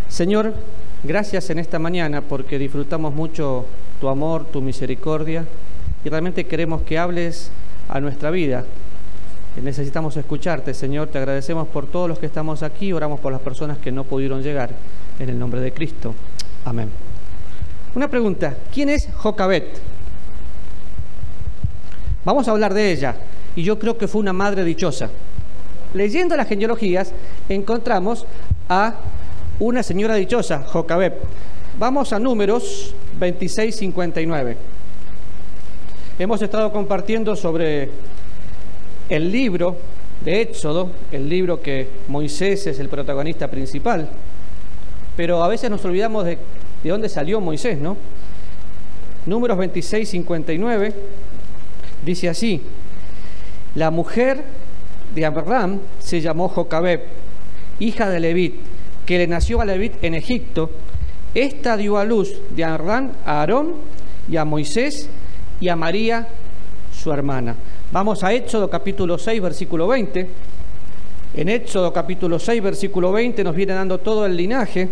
Señor, gracias en esta mañana porque disfrutamos mucho tu amor, tu misericordia y realmente queremos que hables a nuestra vida. Necesitamos escucharte, Señor. Te agradecemos por todos los que estamos aquí. Oramos por las personas que no pudieron llegar. En el nombre de Cristo. Amén. Una pregunta. ¿Quién es Jocabet? Vamos a hablar de ella. Y yo creo que fue una madre dichosa. Leyendo las genealogías, encontramos a una señora dichosa, Jocabet. Vamos a Números 26:59. Hemos estado compartiendo sobre el libro de Éxodo, el libro que Moisés es el protagonista principal, pero a veces nos olvidamos de dónde salió Moisés, ¿no? Números 26:59 dice así: la mujer de Abraham se llamó Jocabet, hija de Levit, que le nació a Levit en Egipto. Esta dio a luz de Abraham a Aarón y a Moisés y a María, su hermana. Vamos a Éxodo capítulo 6, versículo 20. En Éxodo capítulo 6, versículo 20 nos viene dando todo el linaje,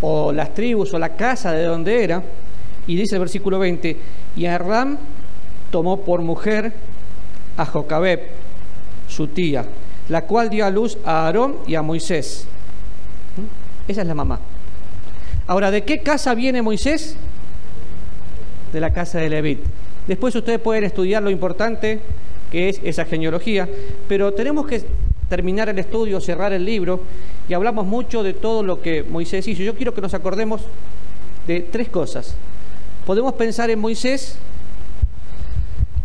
o las tribus, o la casa de donde era. Y dice el versículo 20, y Abraham tomó por mujer a Jocabet, su tía, la cual dio a luz a Aarón y a Moisés. Esa es la mamá. Ahora, ¿de qué casa viene Moisés? De la casa de Levit. Después ustedes pueden estudiar lo importante que es esa genealogía, pero tenemos que terminar el estudio, cerrar el libro, y hablamos mucho de todo lo que Moisés hizo. Yo quiero que nos acordemos de tres cosas. Podemos pensar en Moisés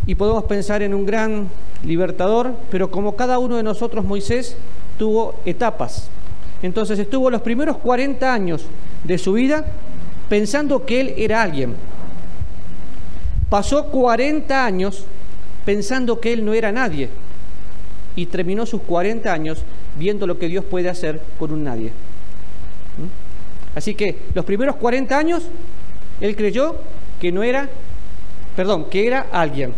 y podemos pensar en un gran libertador, pero como cada uno de nosotros, Moisés tuvo etapas. Entonces estuvo los primeros 40 años de su vida pensando que él era alguien. Pasó 40 años pensando que él no era nadie y terminó sus 40 años viendo lo que Dios puede hacer con un nadie. Así que los primeros 40 años él creyó que que era alguien.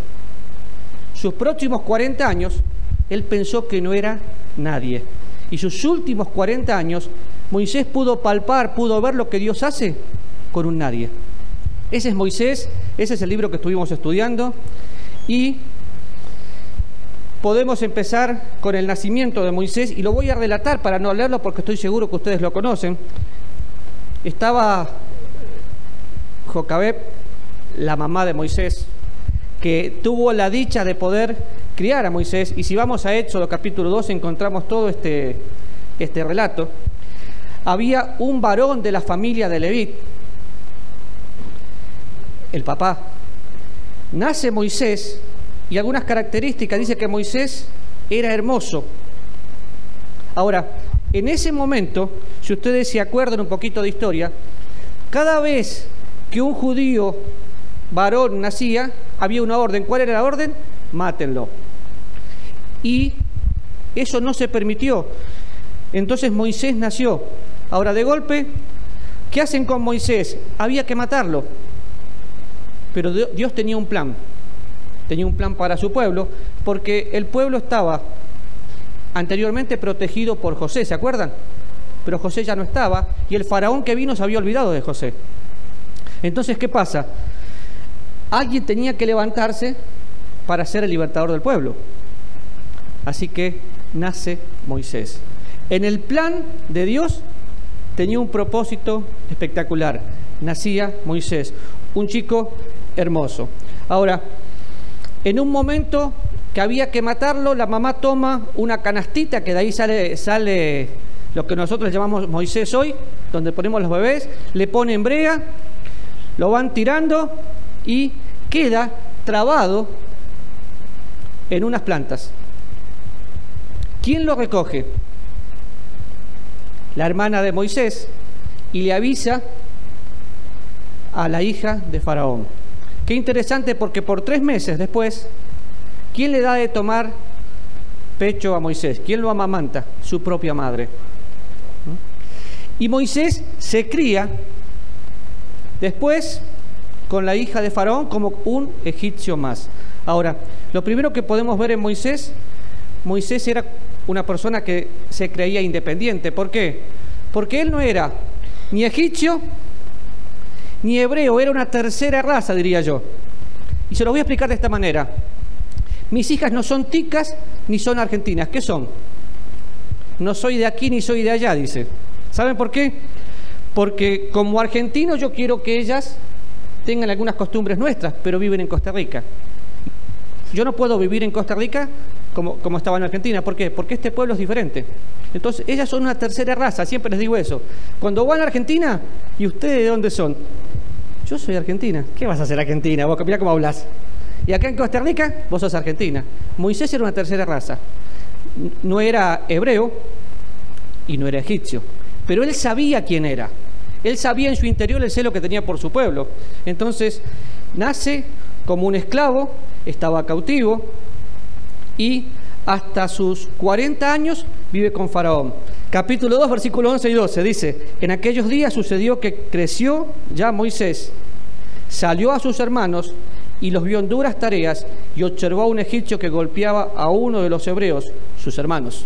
Sus próximos 40 años él pensó que no era nadie. Y sus últimos 40 años Moisés pudo palpar, pudo ver lo que Dios hace con un nadie. Ese es Moisés, ese es el libro que estuvimos estudiando, y podemos empezar con el nacimiento de Moisés, y lo voy a relatar para no leerlo porque estoy seguro que ustedes lo conocen. Estaba Jocabet, la mamá de Moisés, que tuvo la dicha de poder criar a Moisés, y si vamos a Éxodo capítulo 2 encontramos todo este relato. Había un varón de la familia de Levit, el papá. Nace Moisés y algunas características, dice que Moisés era hermoso. Ahora, en ese momento, si ustedes se acuerdan un poquito de historia, cada vez que un judío varón nacía, había una orden. ¿Cuál era la orden? Mátenlo. Y eso no se permitió. Entonces Moisés nació. Ahora, de golpe, ¿qué hacen con Moisés? Había que matarlo. Pero Dios tenía un plan para su pueblo, porque el pueblo estaba anteriormente protegido por José, ¿se acuerdan? Pero José ya no estaba, y el faraón que vino se había olvidado de José. Entonces, ¿qué pasa? Alguien tenía que levantarse para ser el libertador del pueblo. Así que nace Moisés. En el plan de Dios tenía un propósito espectacular. Nacía Moisés, un chico hermoso. Ahora, en un momento que había que matarlo, la mamá toma una canastita, que de ahí sale lo que nosotros llamamos Moisés hoy, donde ponemos los bebés, le ponen brea, lo van tirando y queda trabado en unas plantas. ¿Quién lo recoge? La hermana de Moisés, y le avisa a la hija de Faraón. Qué interesante, porque por 3 meses después, ¿quién le da de tomar pecho a Moisés? ¿Quién lo amamanta? Su propia madre. Y Moisés se cría después con la hija de Faraón como un egipcio más. Ahora, lo primero que podemos ver en Moisés era una persona que se creía independiente. ¿Por qué? porque él no era ni egipcio ni hebreo, era una tercera raza, diría yo. Y se los voy a explicar de esta manera. Mis hijas no son ticas ni son argentinas. ¿Qué son? No soy de aquí ni soy de allá, dice. ¿Saben por qué? Porque como argentino yo quiero que ellas tengan algunas costumbres nuestras, pero viven en Costa Rica. Yo no puedo vivir en Costa Rica como estaba en Argentina. ¿Por qué? Porque este pueblo es diferente. Entonces, ellas son una tercera raza, siempre les digo eso. Cuando van a Argentina, ¿y ustedes de dónde son? Yo soy argentina. ¿Qué vas a hacer argentina? Vos mirá cómo hablas. Y acá en Costa Rica, vos sos argentina. Moisés era una tercera raza. No era hebreo y no era egipcio. Pero él sabía quién era. Él sabía en su interior el celo que tenía por su pueblo. Entonces, nace como un esclavo, estaba cautivo y hasta sus 40 años vive con Faraón. Capítulo 2, versículos 11 y 12, dice: en aquellos días sucedió que creció ya Moisés, salió a sus hermanos y los vio en duras tareas, y observó a un egipcio que golpeaba a uno de los hebreos, sus hermanos.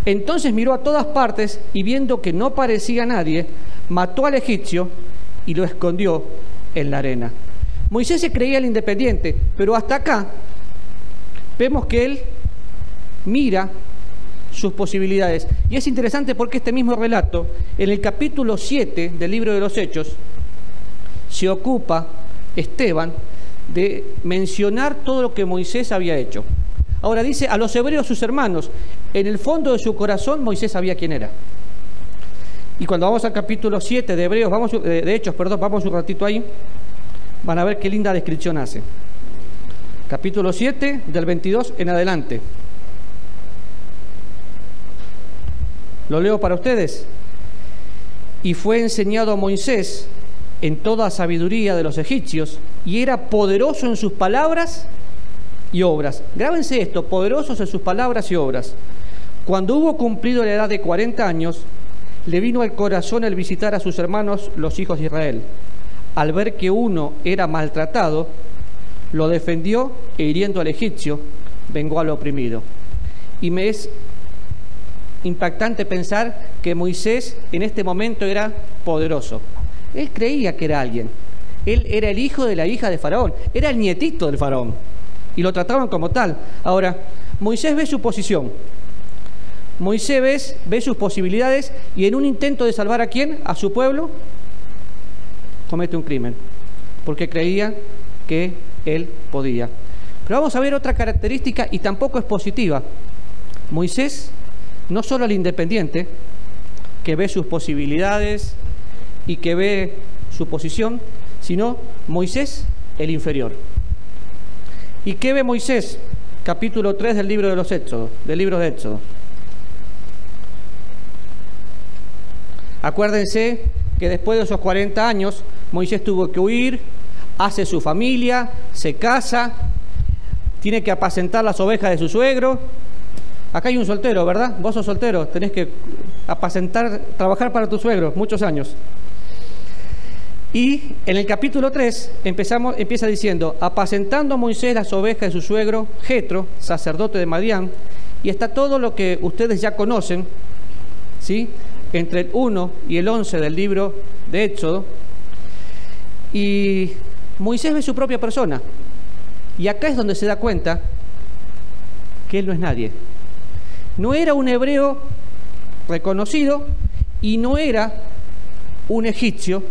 Entonces miró a todas partes, y viendo que no parecía nadie, mató al egipcio y lo escondió en la arena. Moisés se creía el independiente, pero hasta acá vemos que él mira sus posibilidades. Y es interesante porque este mismo relato, en el capítulo 7 del libro de los Hechos, se ocupa Esteban de mencionar todo lo que Moisés había hecho. Ahora dice, a los hebreos sus hermanos, en el fondo de su corazón Moisés sabía quién era. Y cuando vamos al capítulo 7 de Hebreos, de Hechos, vamos un ratito ahí, van a ver qué linda descripción hace. Capítulo 7, del 22 en adelante. Lo leo para ustedes. Y fue enseñado a Moisés en toda sabiduría de los egipcios, y era poderoso en sus palabras y obras. Grábense esto, poderosos en sus palabras y obras. Cuando hubo cumplido la edad de 40 años, le vino al corazón el visitar a sus hermanos, los hijos de Israel. Al ver que uno era maltratado, lo defendió e hiriendo al egipcio, vengó al oprimido. Y me es impactante pensar que Moisés en este momento era poderoso. Él creía que era alguien. Él era el hijo de la hija de Faraón, era el nietito del Faraón, y lo trataban como tal. Ahora, Moisés ve su posición, Moisés ve sus posibilidades, y en un intento de salvar ¿a quién? A su pueblo, comete un crimen, porque creía que él podía. Pero vamos a ver otra característica, y tampoco es positiva. Moisés, no solo el independiente, que ve sus posibilidades y que ve su posición, sino Moisés, el inferior. ¿Y qué ve Moisés? Capítulo 3 del libro de los Éxodos, del libro de Éxodo. Acuérdense que después de esos 40 años, Moisés tuvo que huir, hace su familia, se casa, tiene que apacentar las ovejas de su suegro. Acá hay un soltero, ¿verdad? Vos sos soltero, tenés que apacentar, trabajar para tu suegro, muchos años. Y en el capítulo 3 empieza diciendo: apacentando Moisés las ovejas de su suegro Jetro, sacerdote de Madián, y está todo lo que ustedes ya conocen, ¿sí? Entre el 1 y el 11 del libro de Éxodo. Y Moisés ve su propia persona, y acá es donde se da cuenta que él no es nadie. No era un hebreo reconocido y no era un egipcio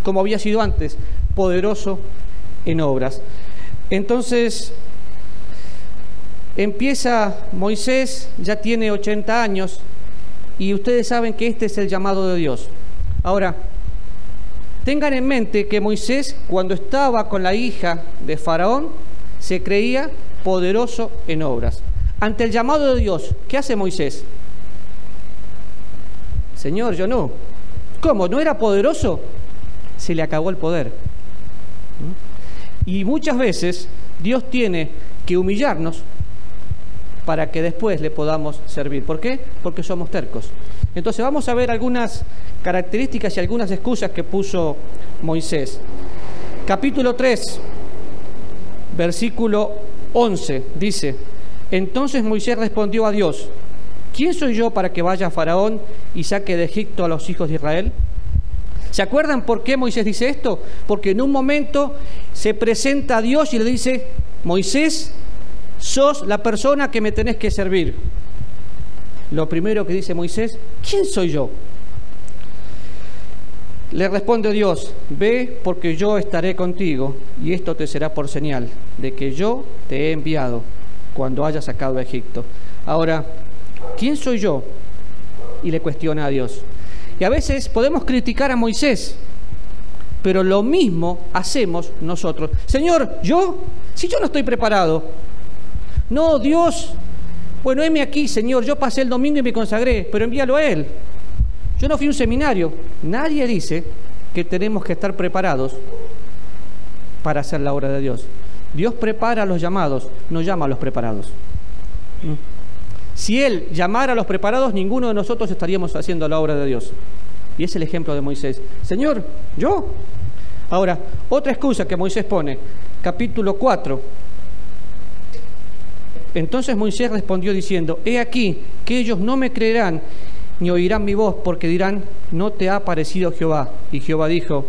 como había sido antes, poderoso en obras. Entonces empieza Moisés, ya tiene 80 años, y ustedes saben que este es el llamado de Dios. Ahora, tengan en mente que Moisés, cuando estaba con la hija de Faraón, se creía poderoso en obras. Ante el llamado de Dios, ¿qué hace Moisés? Señor, yo no. ¿Cómo? ¿No era poderoso? Se le acabó el poder. Y muchas veces Dios tiene que humillarnos para que después le podamos servir. ¿Por qué? Porque somos tercos. Entonces vamos a ver algunas características y algunas excusas que puso Moisés. Capítulo 3, versículo 11, dice: entonces Moisés respondió a Dios: ¿quién soy yo para que vaya a Faraón y saque de Egipto a los hijos de Israel? ¿Se acuerdan por qué Moisés dice esto? Porque en un momento se presenta a Dios y le dice, Moisés, sos la persona que me tenés que servir. Lo primero que dice Moisés, ¿quién soy yo? Le responde Dios, ve porque yo estaré contigo y esto te será por señal de que yo te he enviado cuando hayas sacado a Egipto. Ahora, ¿quién soy yo? Y le cuestiona a Dios. Y a veces podemos criticar a Moisés, pero lo mismo hacemos nosotros. Señor, ¿yo? Si yo no estoy preparado. No, Dios, bueno, heme aquí, Señor, yo pasé el domingo y me consagré, pero envíalo a Él. Yo no fui a un seminario. Nadie dice que tenemos que estar preparados para hacer la obra de Dios. Dios prepara a los llamados, no llama a los preparados. Si Él llamara a los preparados, ninguno de nosotros estaríamos haciendo la obra de Dios. Y es el ejemplo de Moisés. Señor, ¿yo? Ahora, otra excusa que Moisés pone, capítulo 4. Entonces Moisés respondió diciendo, he aquí que ellos no me creerán ni oirán mi voz, porque dirán, no te ha aparecido Jehová. Y Jehová dijo,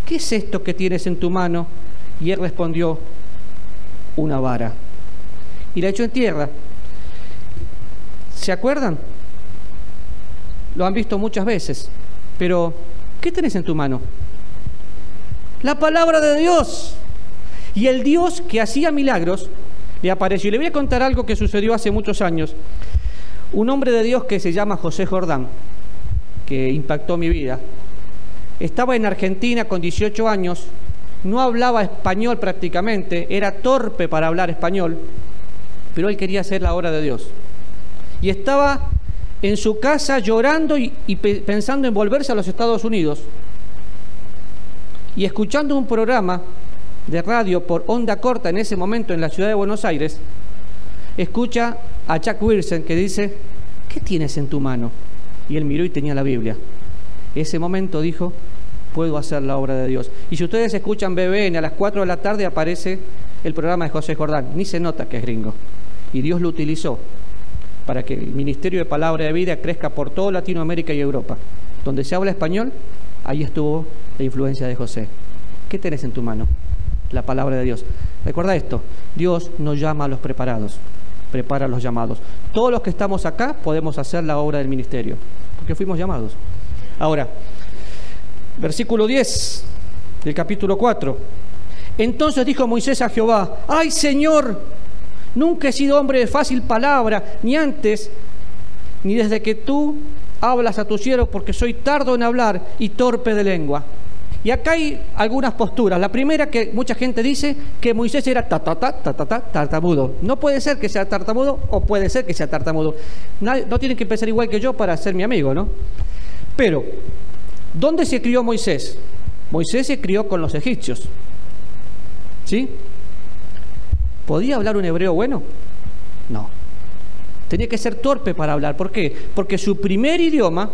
¿qué es esto que tienes en tu mano? Y él respondió, una vara. Y la echó en tierra. ¿Se acuerdan? Lo han visto muchas veces. Pero, ¿qué tenés en tu mano? La palabra de Dios. Y el Dios que hacía milagros le apareció. Y le voy a contar algo que sucedió hace muchos años. Un hombre de Dios que se llama José Jordán, que impactó mi vida, estaba en Argentina con 18 años, no hablaba español prácticamente, era torpe para hablar español, pero él quería hacer la obra de Dios. Y estaba en su casa llorando y pensando en volverse a los Estados Unidos. Y escuchando un programa de radio por onda corta en ese momento en la ciudad de Buenos Aires, escucha a Chuck Wilson que dice, ¿qué tienes en tu mano? Y él miró y tenía la Biblia. Ese momento dijo, puedo hacer la obra de Dios. Y si ustedes escuchan BBN a las 4 de la tarde aparece el programa de José Jordán, ni se nota que es gringo. Y Dios lo utilizó para que el ministerio de Palabra de Vida crezca por toda Latinoamérica y Europa. Donde se habla español, ahí estuvo la influencia de José. ¿Qué tenés en tu mano? La palabra de Dios. Recuerda esto, Dios no llama a los preparados, prepara a los llamados. Todos los que estamos acá podemos hacer la obra del ministerio, porque fuimos llamados. Ahora, versículo 10 del capítulo 4. Entonces dijo Moisés a Jehová, ¡ay, Señor! Nunca he sido hombre de fácil palabra, ni antes, ni desde que tú hablas a tu siervo, porque soy tardo en hablar y torpe de lengua. Y acá hay algunas posturas. La primera, que mucha gente dice que Moisés era tartamudo. No puede ser que sea tartamudo, o puede ser que sea tartamudo. No tienen que pensar igual que yo para ser mi amigo, ¿no? Pero, ¿dónde se crió Moisés? Moisés se crió con los egipcios. ¿Sí? ¿Podía hablar un hebreo bueno? No. Tenía que ser torpe para hablar. ¿Por qué? Porque su primer idioma,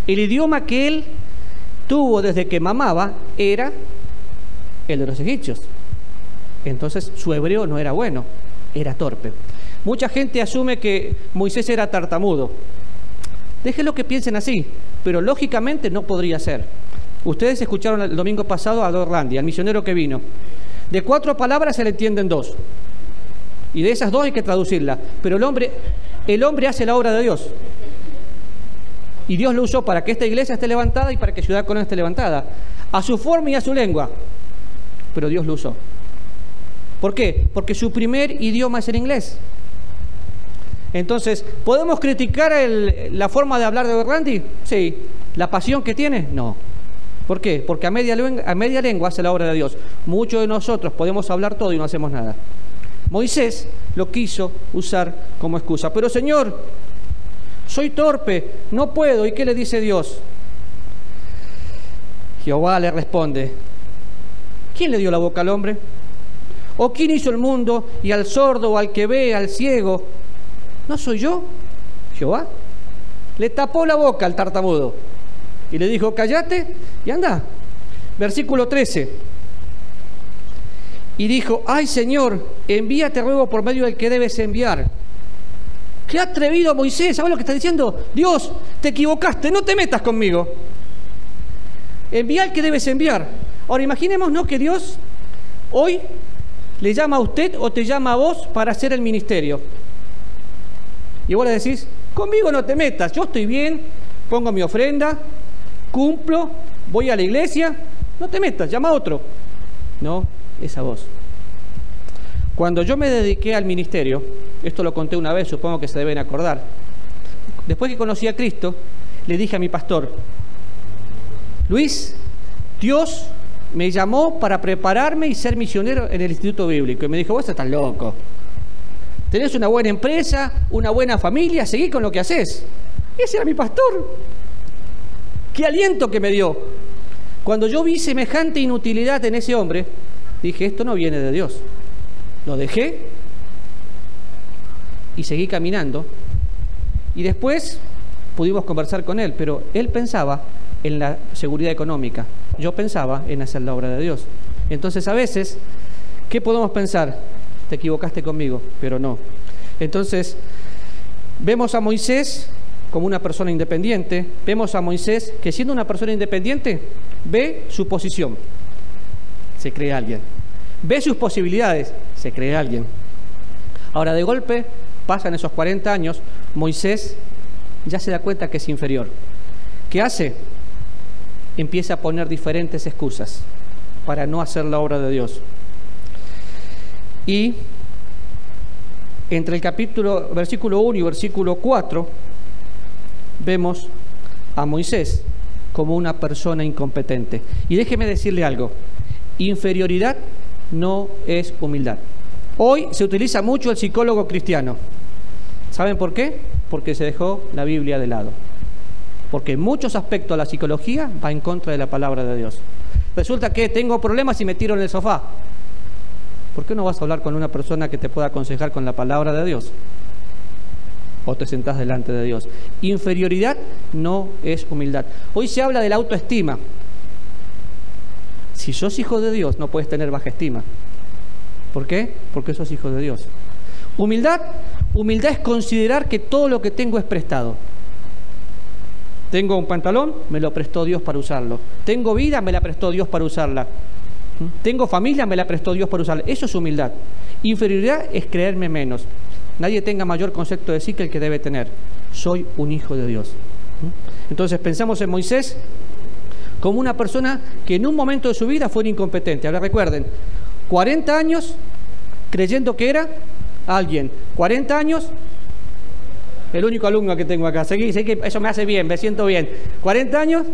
el idioma que él tuvo desde que mamaba, era el de los egipcios. Entonces su hebreo no era bueno, era torpe. Mucha gente asume que Moisés era tartamudo. Déjenlo que piensen así, pero lógicamente no podría ser. Ustedes escucharon el domingo pasado a Dorlandi, al misionero que vino. De 4 palabras se le entienden 2. Y de esas 2 hay que traducirlas. Pero el hombre hace la obra de Dios. Y Dios lo usó para que esta iglesia esté levantada y para que Ciudad Colón esté levantada. A su forma y a su lengua. Pero Dios lo usó. ¿Por qué? Porque su primer idioma es el inglés. Entonces, ¿podemos criticar la forma de hablar de Dorlandi? Sí. ¿La pasión que tiene? No. ¿Por qué? Porque a media lengua hace la obra de Dios. Muchos de nosotros podemos hablar todo y no hacemos nada. Moisés lo quiso usar como excusa. Pero Señor, soy torpe, no puedo. ¿Y qué le dice Dios? Jehová le responde, ¿quién le dio la boca al hombre? ¿O quién hizo el mundo y al sordo o al que ve, al ciego? ¿No soy yo, Jehová? Le tapó la boca al tartamudo y le dijo, cállate y anda. Versículo 13. Y dijo, ay Señor, envíate ruego por medio del que debes enviar. ¡Qué atrevido Moisés! ¿Sabes lo que está diciendo? Dios, te equivocaste, no te metas conmigo. Envía al que debes enviar. Ahora, imaginémonos que Dios hoy le llama a usted o te llama a vos para hacer el ministerio. Y vos le decís, conmigo no te metas, yo estoy bien, pongo mi ofrenda, cumplo, voy a la iglesia, no te metas, llama a otro. No, es a vos. Cuando yo me dediqué al ministerio, esto lo conté una vez, supongo que se deben acordar, después que conocí a Cristo, le dije a mi pastor, Luis, Dios me llamó para prepararme y ser misionero en el Instituto Bíblico. Y me dijo, vos estás loco. Tenés una buena empresa, una buena familia, seguí con lo que haces. Y ese era mi pastor. ¡Qué aliento que me dio! Cuando yo vi semejante inutilidad en ese hombre, dije, esto no viene de Dios. Lo dejé y seguí caminando. Y después pudimos conversar con él, pero él pensaba en la seguridad económica. Yo pensaba en hacer la obra de Dios. Entonces, a veces, ¿qué podemos pensar? Te equivocaste conmigo, pero no. Entonces, vemos a Moisés como una persona independiente, vemos a Moisés que siendo una persona independiente, ve su posición, se cree alguien. Ve sus posibilidades, se cree alguien. Ahora, de golpe, pasan esos 40 años, Moisés ya se da cuenta que es inferior. ¿Qué hace? Empieza a poner diferentes excusas para no hacer la obra de Dios. Y entre el versículo 1 y versículo 4, vemos a Moisés como una persona incompetente. Y déjeme decirle algo, inferioridad no es humildad. Hoy se utiliza mucho el psicólogo cristiano. ¿Saben por qué? Porque se dejó la Biblia de lado. Porque en muchos aspectos la psicología va en contra de la palabra de Dios. Resulta que tengo problemas y me tiro en el sofá. ¿Por qué no vas a hablar con una persona que te pueda aconsejar con la palabra de Dios? O te sentás delante de Dios. Inferioridad no es humildad. Hoy se habla de la autoestima. Si sos hijo de Dios, no puedes tener baja estima. ¿Por qué? Porque sos hijo de Dios. Humildad es considerar que todo lo que tengo es prestado. Tengo un pantalón, me lo prestó Dios para usarlo. Tengo vida, me la prestó Dios para usarla. Tengo familia, me la prestó Dios para usarla. Eso es humildad. Inferioridad es creerme menos. Nadie tenga mayor concepto de sí que el que debe tener. Soy un hijo de Dios. Entonces pensamos en Moisés como una persona que en un momento de su vida fue incompetente. Ahora recuerden, 40 años creyendo que era alguien. 40 años, el único alumno que tengo acá. Sé que eso me hace bien, me siento bien. 40 años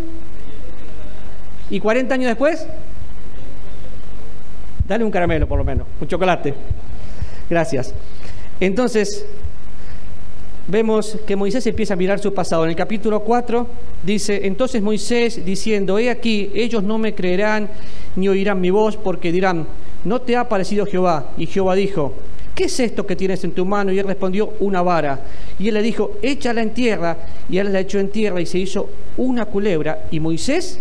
y 40 años después, dale un caramelo por lo menos, un chocolate. Gracias. Entonces, vemos que Moisés empieza a mirar su pasado. En el capítulo 4 dice, entonces Moisés diciendo, he aquí, ellos no me creerán ni oirán mi voz, porque dirán, ¿no te ha parecido Jehová? Y Jehová dijo, ¿qué es esto que tienes en tu mano? Y él respondió, una vara. Y él le dijo, échala en tierra. Y él la echó en tierra y se hizo una culebra. Y Moisés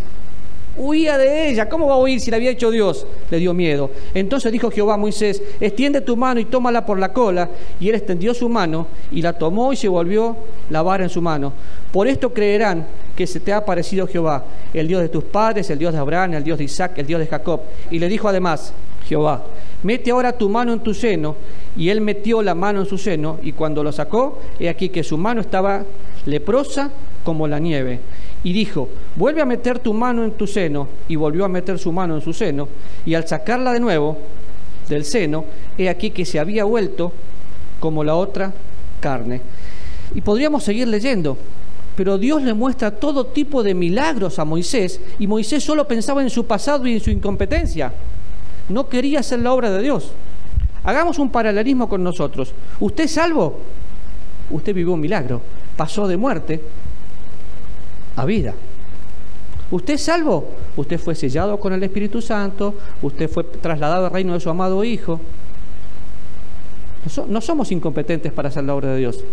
huía de ella. ¿Cómo va a huir si la había hecho Dios? Le dio miedo. Entonces dijo Jehová a Moisés, extiende tu mano y tómala por la cola. Y él extendió su mano y la tomó y se volvió la vara en su mano. Por esto creerán que se te ha aparecido Jehová, el Dios de tus padres, el Dios de Abraham, el Dios de Isaac, el Dios de Jacob. Y le dijo además Jehová, mete ahora tu mano en tu seno. Y él metió la mano en su seno, y cuando lo sacó, he aquí que su mano estaba leprosa como la nieve. Y dijo, vuelve a meter tu mano en tu seno. Y volvió a meter su mano en su seno, y al sacarla de nuevo del seno, he aquí que se había vuelto como la otra carne. Y podríamos seguir leyendo, pero Dios le muestra todo tipo de milagros a Moisés, y Moisés solo pensaba en su pasado y en su incompetencia. No quería hacer la obra de Dios. Hagamos un paralelismo con nosotros. ¿Usted es salvo? Usted vivió un milagro. Pasó de muerte a vida. ¿Usted es salvo? Usted fue sellado con el Espíritu Santo. Usted fue trasladado al reino de su amado Hijo. No somos incompetentes para hacer la obra de Dios.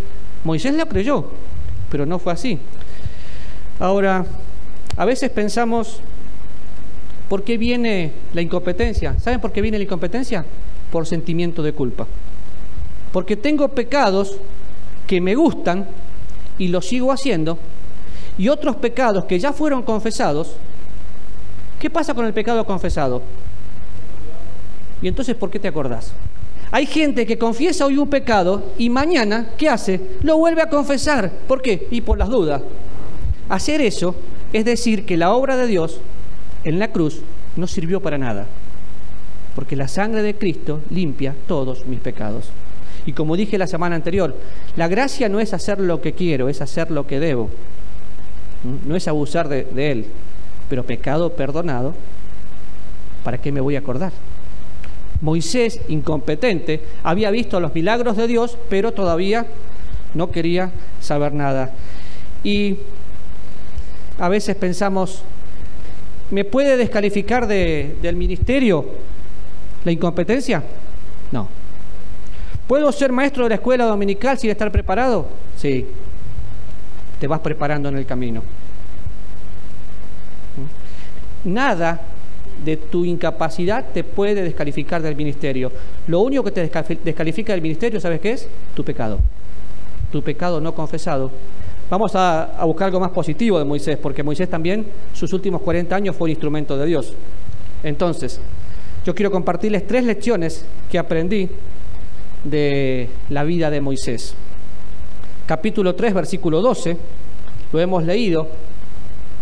Moisés lo creyó, pero no fue así. Ahora, a veces pensamos, ¿por qué viene la incompetencia? ¿Saben por qué viene la incompetencia? Por sentimiento de culpa. Porque tengo pecados que me gustan y los sigo haciendo, y otros pecados que ya fueron confesados. ¿Qué pasa con el pecado confesado? Y entonces, ¿por qué te acordás? Hay gente que confiesa hoy un pecado y mañana, ¿qué hace? Lo vuelve a confesar. ¿Por qué? Y por las dudas. Hacer eso es decir que la obra de Dios en la cruz no sirvió para nada, porque la sangre de Cristo limpia todos mis pecados. Y como dije la semana anterior, la gracia no es hacer lo que quiero, es hacer lo que debo. No es abusar de Él, pero pecado perdonado, ¿para qué me voy a acordar? Moisés, incompetente, había visto los milagros de Dios, pero todavía no quería saber nada. Y a veces pensamos, ¿me puede descalificar del ministerio la incompetencia? No. ¿Puedo ser maestro de la escuela dominical sin estar preparado? Sí. Te vas preparando en el camino. Nada de tu incapacidad te puede descalificar del ministerio. Lo único que te descalifica del ministerio, ¿sabes qué es? Tu pecado. Tu pecado no confesado. Vamos a buscar algo más positivo de Moisés, porque Moisés también, sus últimos 40 años fue un instrumento de Dios. Entonces, yo quiero compartirles 3 lecciones que aprendí de la vida de Moisés. Capítulo 3, versículo 12, lo hemos leído,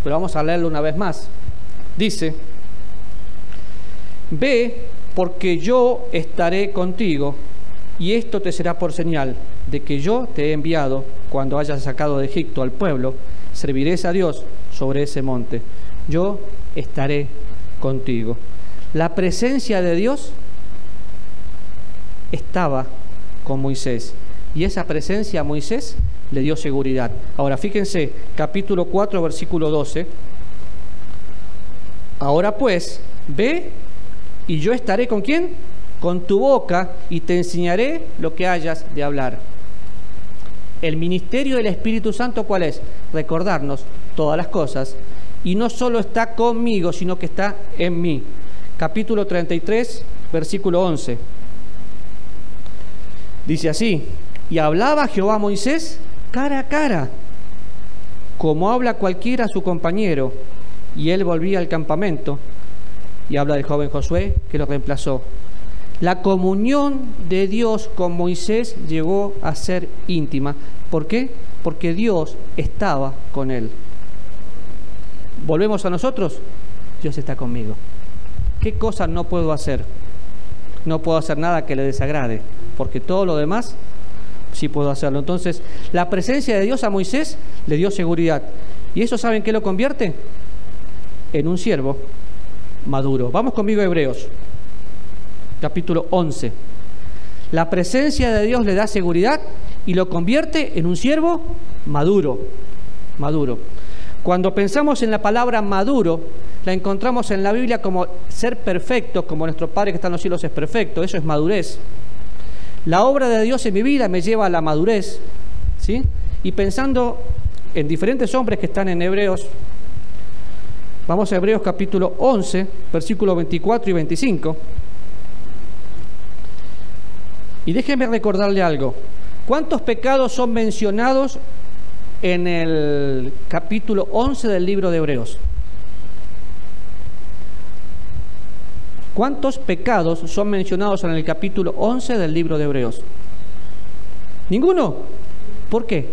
pero vamos a leerlo una vez más. Dice: ve, porque yo estaré contigo, y esto te será por señal de que yo te he enviado. Cuando hayas sacado de Egipto al pueblo, serviréis a Dios sobre ese monte. Yo estaré contigo. La presencia de Dios estaba con Moisés, y esa presencia a Moisés le dio seguridad. Ahora fíjense, capítulo 4, versículo 12. Ahora pues, ve, y yo estaré ¿con quién? Con tu boca, y te enseñaré lo que hayas de hablar. El ministerio del Espíritu Santo, ¿cuál es? Recordarnos todas las cosas, y no solo está conmigo, sino que está en mí. Capítulo 33, versículo 11. Dice así: y hablaba Jehová a Moisés cara a cara, como habla cualquiera a su compañero, y él volvía al campamento. Y habla del joven Josué que lo reemplazó. La comunión de Dios con Moisés llegó a ser íntima. ¿Por qué? Porque Dios estaba con él. Volvemos a nosotros. Dios está conmigo. ¿Qué cosas no puedo hacer? No puedo hacer nada que le desagrade, porque todo lo demás sí puedo hacerlo. Entonces, la presencia de Dios a Moisés le dio seguridad. ¿Y eso saben qué lo convierte? En un siervo maduro. Vamos conmigo a Hebreos, capítulo 11. La presencia de Dios le da seguridad y lo convierte en un siervo maduro. Maduro. Cuando pensamos en la palabra maduro, la encontramos en la Biblia como ser perfecto, como nuestro Padre que está en los cielos es perfecto. Eso es madurez. La obra de Dios en mi vida me lleva a la madurez, ¿sí? Y pensando en diferentes hombres que están en Hebreos, vamos a Hebreos capítulo 11, versículos 24 y 25. Y déjenme recordarle algo. ¿Cuántos pecados son mencionados en el capítulo 11 del libro de Hebreos? ¿Cuántos pecados son mencionados en el capítulo 11 del libro de Hebreos? ¿Ninguno? ¿Por qué?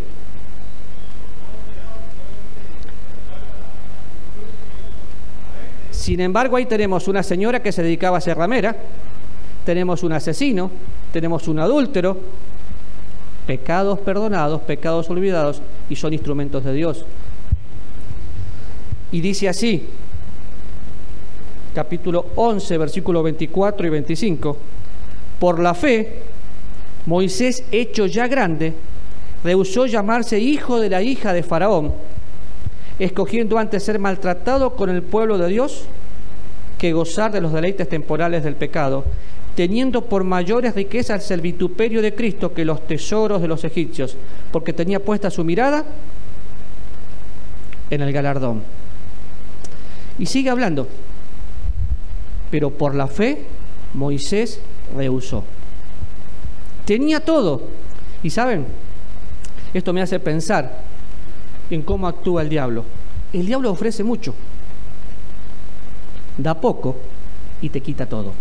Sin embargo, ahí tenemos una señora que se dedicaba a ser ramera, tenemos un asesino, tenemos un adúltero, pecados perdonados, pecados olvidados, y son instrumentos de Dios. Y dice así, capítulo 11, versículos 24 y 25, por la fe, Moisés, hecho ya grande, rehusó llamarse hijo de la hija de Faraón, escogiendo antes ser maltratado con el pueblo de Dios que gozar de los deleites temporales del pecado, teniendo por mayores riquezas el vituperio de Cristo que los tesoros de los egipcios, porque tenía puesta su mirada en el galardón. Y sigue hablando. Pero por la fe, Moisés rehusó. Tenía todo. Y saben, Esto me hace pensar en cómo actúa el diablo. El diablo ofrece mucho, da poco y te quita todo.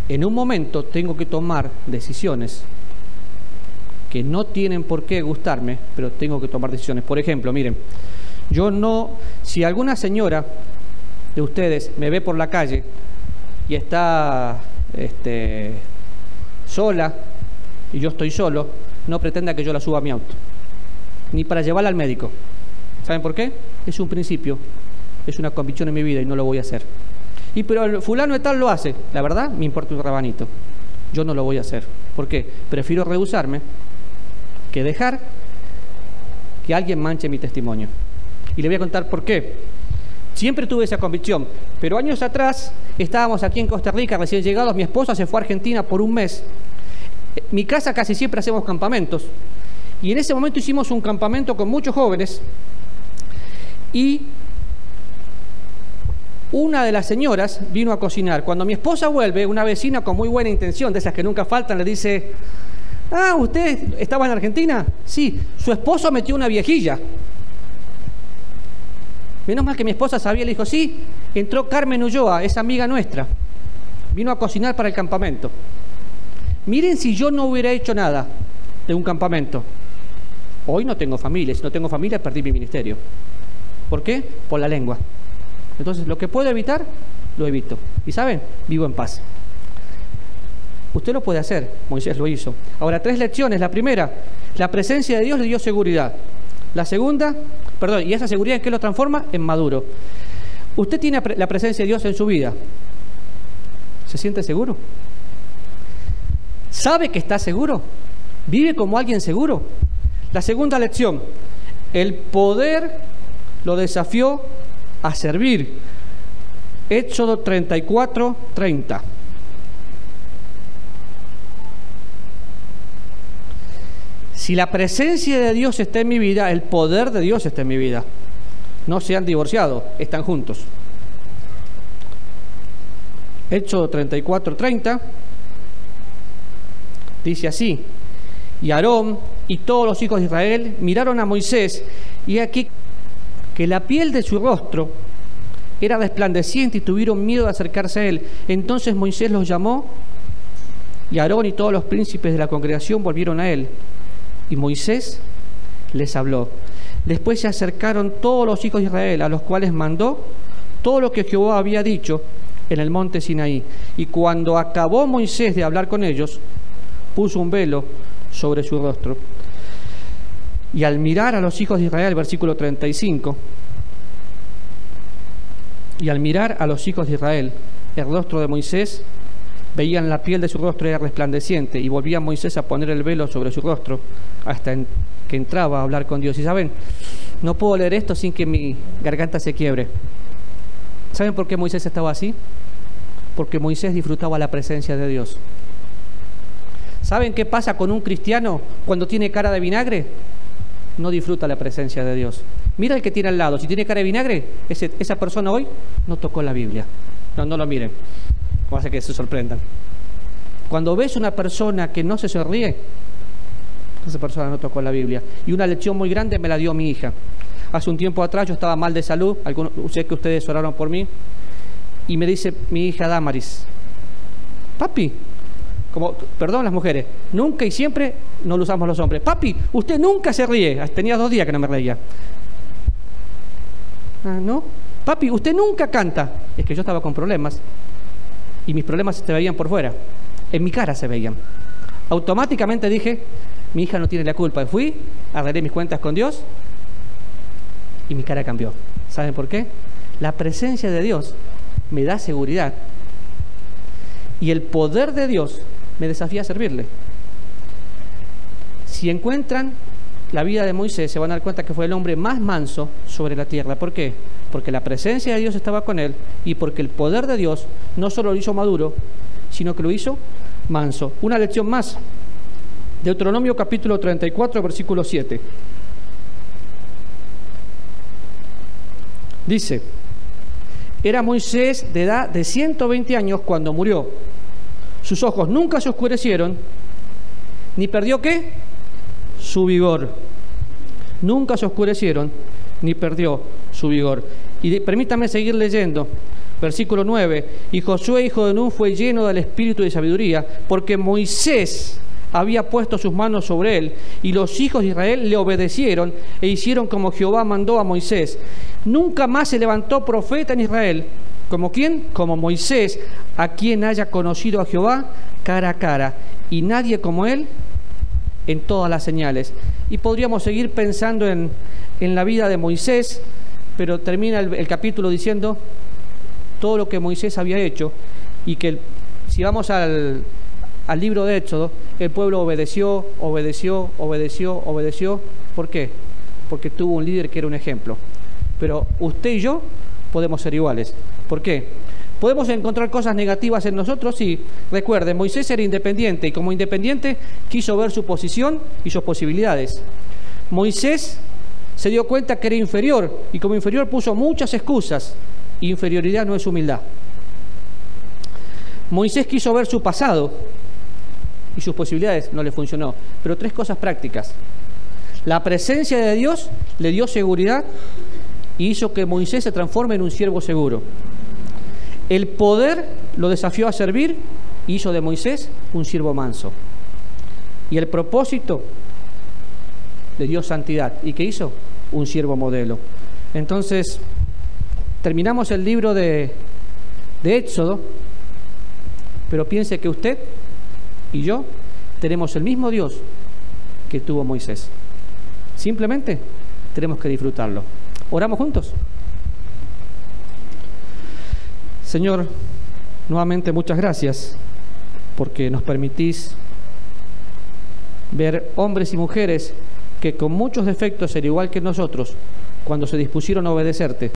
En un momento tengo que tomar decisiones que no tienen por qué gustarme, pero tengo que tomar decisiones. Por ejemplo, miren, si alguna señora de ustedes me ve por la calle y está sola y yo estoy solo, no pretenda que yo la suba a mi auto, ni para llevarla al médico. ¿Saben por qué? Es un principio, es una convicción en mi vida y no lo voy a hacer. Pero el fulano de tal lo hace. La verdad, me importa un rabanito. Yo no lo voy a hacer. ¿Por qué? Prefiero rehusarme que dejar que alguien manche mi testimonio. Y le voy a contar por qué. Siempre tuve esa convicción, pero años atrás estábamos aquí en Costa Rica, recién llegados, mi esposa se fue a Argentina por un mes. Mi casa casi siempre hacemos campamentos, y en ese momento hicimos un campamento con muchos jóvenes, y una de las señoras vino a cocinar. Cuando mi esposa vuelve, una vecina con muy buena intención, de esas que nunca faltan, le dice: ah, ¿usted estaba en Argentina? Sí, su esposo metió una viejilla. Menos mal que mi esposa sabía, le dijo: sí, entró Carmen Ulloa, es amiga nuestra, vino a cocinar para el campamento. Miren, si yo no hubiera hecho nada de un campamento, hoy no tengo familia. Si no tengo familia, perdí mi ministerio. ¿Por qué? Por la lengua. Entonces, lo que puedo evitar, lo evito. Y ¿saben? Vivo en paz. Usted lo puede hacer, Moisés lo hizo. Ahora, 3 lecciones. La primera, la presencia de Dios le dio seguridad. La segunda, y esa seguridad, ¿en qué lo transforma? En maduro. Usted tiene la presencia de Dios en su vida. ¿Se siente seguro? ¿Sabe que está seguro? ¿Vive como alguien seguro? La segunda lección, el poder lo desafió a servir. Éxodo 34:30. Si la presencia de Dios está en mi vida, el poder de Dios está en mi vida. No se han divorciado, están juntos. Éxodo 34:30 dice así: y Aarón y todos los hijos de Israel miraron a Moisés, y aquí que la piel de su rostro era resplandeciente y tuvieron miedo de acercarse a él. Entonces Moisés los llamó, y Aarón y todos los príncipes de la congregación volvieron a él, y Moisés les habló. Después se acercaron todos los hijos de Israel, a los cuales mandó todo lo que Jehová había dicho en el monte Sinaí. Y cuando acabó Moisés de hablar con ellos, puso un velo sobre su rostro. Y al mirar a los hijos de Israel, versículo 35, y al mirar a los hijos de Israel, el rostro de Moisés, veían la piel de su rostro era resplandeciente, y volvía Moisés a poner el velo sobre su rostro hasta que entraba a hablar con Dios. Y saben, no puedo leer esto sin que mi garganta se quiebre. ¿Saben por qué Moisés estaba así? Porque Moisés disfrutaba la presencia de Dios. ¿Saben qué pasa con un cristiano cuando tiene cara de vinagre? No disfruta la presencia de Dios. Mira el que tiene al lado, si tiene cara de vinagre, esa persona hoy no tocó la Biblia. No lo miren, va a hacer que se sorprendan. Cuando ves una persona que no se sonríe, esa persona no tocó la Biblia. Y una lección muy grande me la dio mi hija. Hace un tiempo atrás yo estaba mal de salud, sé que ustedes oraron por mí, y me dice mi hija Damaris: papi, perdón las mujeres, nunca y siempre no lo usamos los hombres, papi, usted nunca se ríe. Tenía 2 días que no me reía. Ah, ¿no? Papi, usted nunca canta. Es que yo estaba con problemas, y mis problemas se veían por fuera, en mi cara se veían. Automáticamente dije: mi hija no tiene la culpa. Fui, arreglé mis cuentas con Dios, y mi cara cambió. ¿Saben por qué? La presencia de Dios me da seguridad, y el poder de Dios me desafía a servirle. Si encuentran la vida de Moisés, se van a dar cuenta que fue el hombre más manso sobre la tierra. ¿Por qué? Porque la presencia de Dios estaba con él, y porque el poder de Dios no solo lo hizo maduro, sino que lo hizo manso. Una lección más. Deuteronomio capítulo 34, versículo 7. Dice: era Moisés de edad de 120 años cuando murió. Sus ojos nunca se oscurecieron, ni perdió ¿qué? Su vigor. Nunca se oscurecieron, ni perdió su vigor. Y permítame seguir leyendo. Versículo 9. Y Josué, hijo de Nun, fue lleno del espíritu de sabiduría, porque Moisés había puesto sus manos sobre él, y los hijos de Israel le obedecieron e hicieron como Jehová mandó a Moisés. Nunca más se levantó profeta en Israel. ¿Como quién? Como Moisés, a quien haya conocido a Jehová cara a cara, y nadie como él en todas las señales. Y podríamos seguir pensando en la vida de Moisés, pero termina el capítulo diciendo todo lo que Moisés había hecho, y que si vamos al libro de Éxodo, el pueblo obedeció. ¿Por qué? Porque tuvo un líder que era un ejemplo. Pero usted y yo podemos ser iguales. ¿Por qué? ¿Podemos encontrar cosas negativas en nosotros? Sí. Recuerden, Moisés era independiente, y como independiente quiso ver su posición y sus posibilidades. Moisés se dio cuenta que era inferior, y como inferior puso muchas excusas. Inferioridad no es humildad. Moisés quiso ver su pasado y sus posibilidades, no le funcionó. Pero 3 cosas prácticas. La presencia de Dios le dio seguridad y hizo que Moisés se transforme en un siervo seguro. El poder lo desafió a servir y hizo de Moisés un siervo manso. Y el propósito le dio santidad. ¿Y qué hizo? Un siervo modelo. Entonces, terminamos el libro de Éxodo, pero piense que usted y yo tenemos el mismo Dios que tuvo Moisés. Simplemente tenemos que disfrutarlo. ¿Oramos juntos? Señor, nuevamente muchas gracias porque nos permitís ver hombres y mujeres que con muchos defectos, al igual que nosotros, cuando se dispusieron a obedecerte,